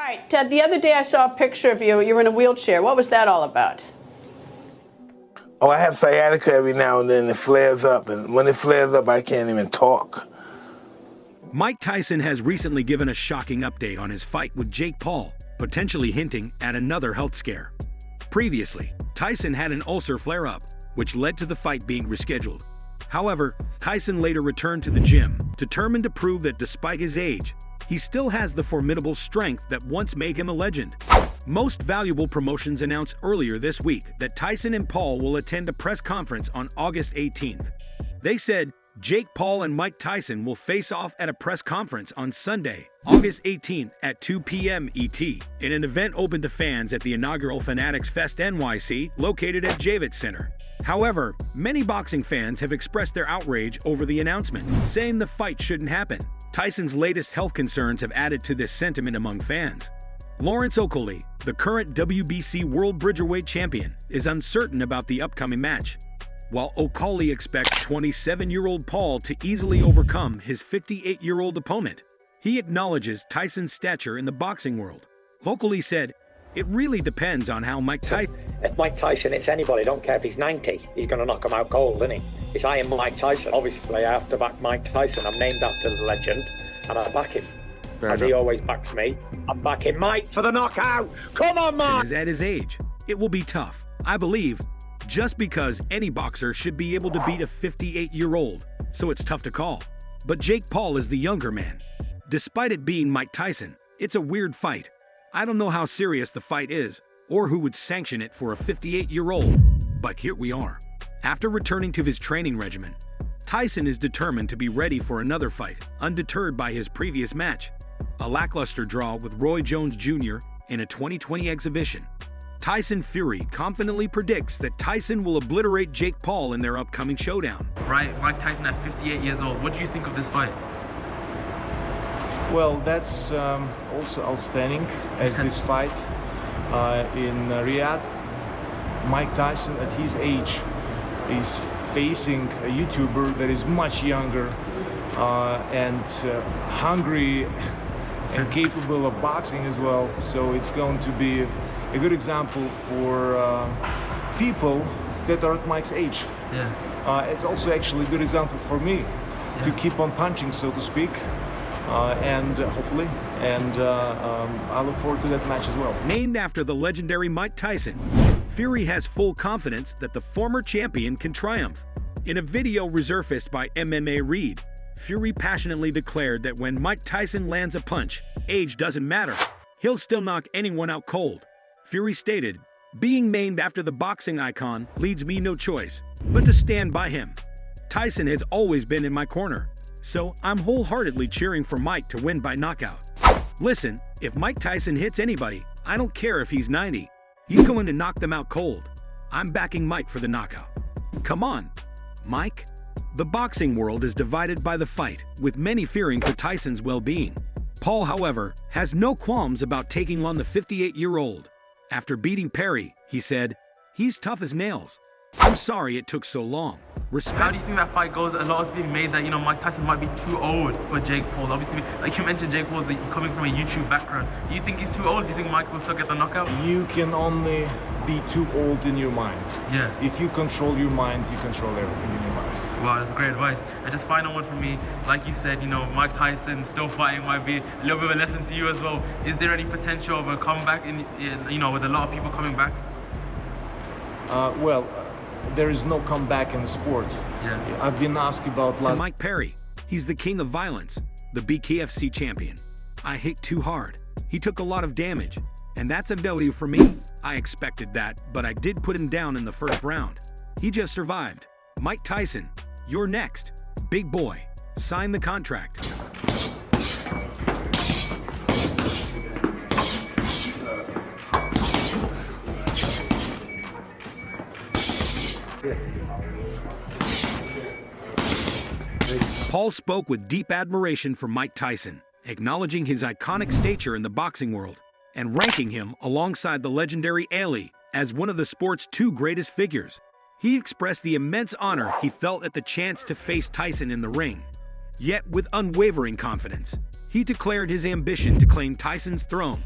right, Ted, the other day I saw a picture of you. You were in a wheelchair. What was that all about? Oh, I have sciatica every now and then. It flares up, and when it flares up, I can't even talk. Mike Tyson has recently given a shocking update on his fight with Jake Paul, potentially hinting at another health scare. Previously, Tyson had an ulcer flare-up, which led to the fight being rescheduled. However, Tyson later returned to the gym, determined to prove that despite his age, he still has the formidable strength that once made him a legend. Most Valuable Promotions announced earlier this week that Tyson and Paul will attend a press conference on August 18th. They said Jake Paul and Mike Tyson will face off at a press conference on Sunday, August 18th at 2 p.m. ET, in an event open to fans at the inaugural Fanatics Fest NYC located at Javits Center. However, many boxing fans have expressed their outrage over the announcement, saying the fight shouldn't happen. Tyson's latest health concerns have added to this sentiment among fans. Lawrence Okolie, the current WBC World Bridgerweight Champion, is uncertain about the upcoming match. While Okolie expects 27-year-old Paul to easily overcome his 58-year-old opponent, he acknowledges Tyson's stature in the boxing world. Okolie said, "It really depends on how Mike Tyson..." If Mike Tyson hits anybody, don't care if he's 90, he's going to knock him out cold, isn't he? It's I am Mike Tyson. Obviously, I have to back Mike Tyson. I'm named after the legend, and I back him. As he always backs me, I'm backing Mike for the knockout. Come on, Mike! Is at his age. It will be tough, I believe, just because any boxer should be able to beat a 58-year-old, so it's tough to call. But Jake Paul is the younger man. Despite it being Mike Tyson, it's a weird fight. I don't know how serious the fight is, or who would sanction it for a 58-year-old, but here we are. After returning to his training regimen, Tyson is determined to be ready for another fight, undeterred by his previous match, a lackluster draw with Roy Jones Jr. in a 2020 exhibition. Tyson Fury confidently predicts that Tyson will obliterate Jake Paul in their upcoming showdown. Right, Mike Tyson at 58 years old. What do you think of this fight? Well, that's also outstanding as this fight in Riyadh. Mike Tyson at his age is facing a YouTuber that is much younger and hungry and capable of boxing as well. So it's going to be a good example for people that are at Mike's age. Yeah. It's also actually a good example for me to keep on punching, so to speak. Hopefully, I look forward to that match as well. Named after the legendary Mike Tyson, Fury has full confidence that the former champion can triumph. In a video resurfaced by MMA Read, Fury passionately declared that when Mike Tyson lands a punch, age doesn't matter. He'll still knock anyone out cold. Fury stated, "Being named after the boxing icon leaves me no choice but to stand by him. Tyson has always been in my corner, so I'm wholeheartedly cheering for Mike to win by knockout. Listen, if Mike Tyson hits anybody, I don't care if he's 90. He's going to knock them out cold. I'm backing Mike for the knockout. Come on, Mike." The boxing world is divided by the fight, with many fearing for Tyson's well-being. Paul, however, has no qualms about taking on the 58-year-old. After beating Perry, he said, "He's tough as nails. I'm sorry it took so long. Respect." How do you think that fight goes? A lot has been made that, Mike Tyson might be too old for Jake Paul. Obviously, like you mentioned, Jake Paul's coming from a YouTube background. Do you think he's too old? Do you think Mike will still get the knockout? You can only be too old in your mind. Yeah. If you control your mind, you control everything in your life. Wow, that's great advice. And just final one from me. Like you said, Mike Tyson still fighting might be a little bit of a lesson to you as well. Is there any potential of a comeback with a lot of people coming back? There is no comeback in the sport. Yeah. I've been asked about To Mike Perry, he's the king of violence, the BKFC champion. "I hit too hard. He took a lot of damage, and that's a W for me. I expected that, but I did put him down in the first round. He just survived. Mike Tyson, you're next. Big boy, sign the contract." Paul spoke with deep admiration for Mike Tyson, acknowledging his iconic stature in the boxing world and ranking him alongside the legendary Ali as one of the sport's two greatest figures. He expressed the immense honor he felt at the chance to face Tyson in the ring. Yet with unwavering confidence, he declared his ambition to claim Tyson's throne.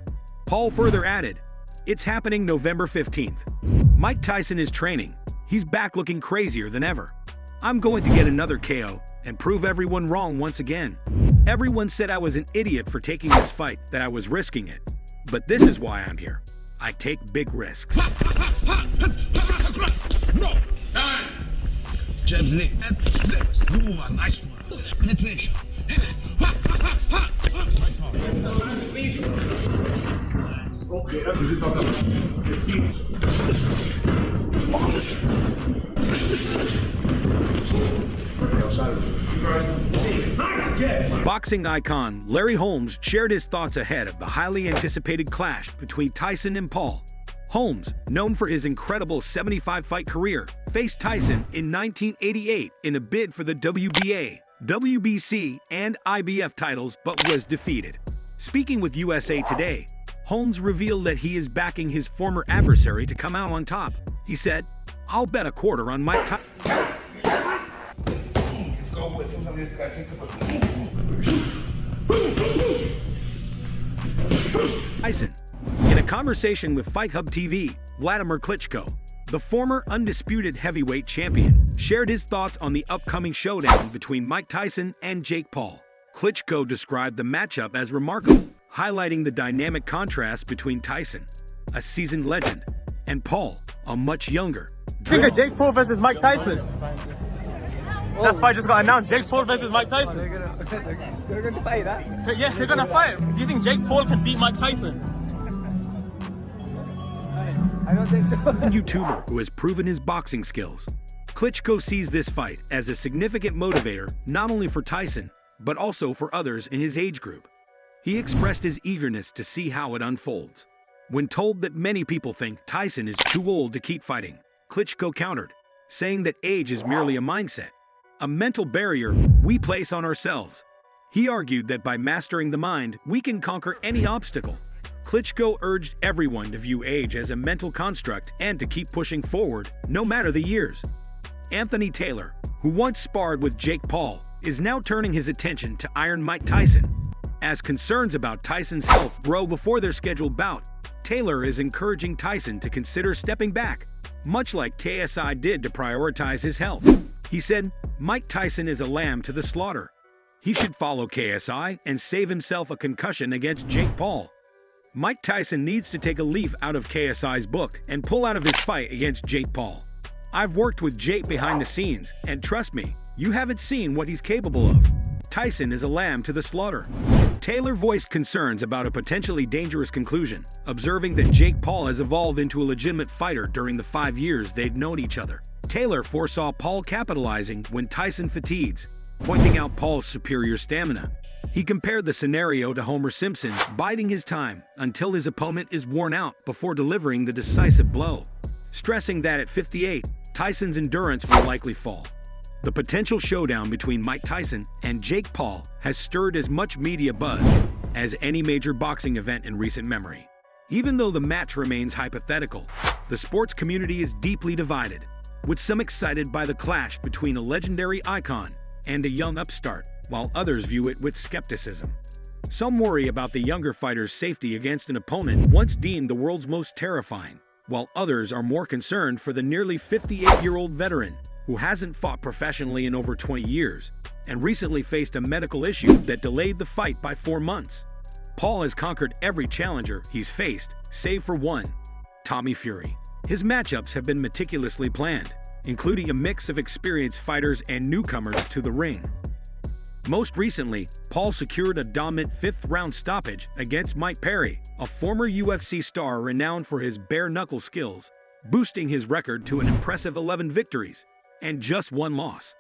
Paul further added, "It's happening November 15th. Mike Tyson is training. He's back looking crazier than ever. I'm going to get another KO and prove everyone wrong once again. Everyone said I was an idiot for taking this fight, that I was risking it. But this is why I'm here. I take big risks." Jabs leg. Ooh, a nice one. Penetration. Boxing icon Larry Holmes shared his thoughts ahead of the highly anticipated clash between Tyson and Paul. Holmes, known for his incredible 75-fight career, faced Tyson in 1988 in a bid for the WBA, WBC, and IBF titles, but was defeated. Speaking with USA Today, Holmes revealed that he is backing his former adversary to come out on top. He said, "I'll bet a quarter on Mike Tyson." In a conversation with Fight Hub TV, Vladimir Klitschko, the former undisputed heavyweight champion, shared his thoughts on the upcoming showdown between Mike Tyson and Jake Paul. Klitschko described the matchup as remarkable, highlighting the dynamic contrast between Tyson, a seasoned legend, and Paul, a much younger. Jake Paul versus Mike Tyson. That fight just got announced. Jake Paul versus Mike Tyson. They're going to fight, huh? Yeah, they're gonna fight. Do you think Jake Paul can beat Mike Tyson? I don't think so. YouTuber who has proven his boxing skills. Klitschko sees this fight as a significant motivator not only for Tyson, but also for others in his age group. He expressed his eagerness to see how it unfolds. When told that many people think Tyson is too old to keep fighting, Klitschko countered, saying that age is merely a mindset, a mental barrier we place on ourselves. He argued that by mastering the mind, we can conquer any obstacle. Klitschko urged everyone to view age as a mental construct and to keep pushing forward, no matter the years. Anthony Taylor, who once sparred with Jake Paul, is now turning his attention to Iron Mike Tyson. As concerns about Tyson's health grow before their scheduled bout, Taylor is encouraging Tyson to consider stepping back, much like KSI did to prioritize his health. He said, "Mike Tyson is a lamb to the slaughter. He should follow KSI and save himself a concussion against Jake Paul. Mike Tyson needs to take a leaf out of KSI's book and pull out of his fight against Jake Paul. I've worked with Jake behind the scenes, and trust me, you haven't seen what he's capable of. Tyson is a lamb to the slaughter." Taylor voiced concerns about a potentially dangerous conclusion, observing that Jake Paul has evolved into a legitimate fighter during the 5 years they've known each other. Taylor foresaw Paul capitalizing when Tyson fatigues, pointing out Paul's superior stamina. He compared the scenario to Homer Simpson biding his time until his opponent is worn out before delivering the decisive blow, stressing that at 58, Tyson's endurance will likely fall. The potential showdown between Mike Tyson and Jake Paul has stirred as much media buzz as any major boxing event in recent memory. Even though the match remains hypothetical, the sports community is deeply divided, with some excited by the clash between a legendary icon and a young upstart, while others view it with skepticism. Some worry about the younger fighter's safety against an opponent once deemed the world's most terrifying, while others are more concerned for the nearly 58-year-old veteran who hasn't fought professionally in over 20 years and recently faced a medical issue that delayed the fight by 4 months. Paul has conquered every challenger he's faced, save for one, Tommy Fury. His matchups have been meticulously planned, including a mix of experienced fighters and newcomers to the ring. Most recently, Paul secured a dominant 5th-round stoppage against Mike Perry, a former UFC star renowned for his bare-knuckle skills, boosting his record to an impressive 11 victories and just 1 loss.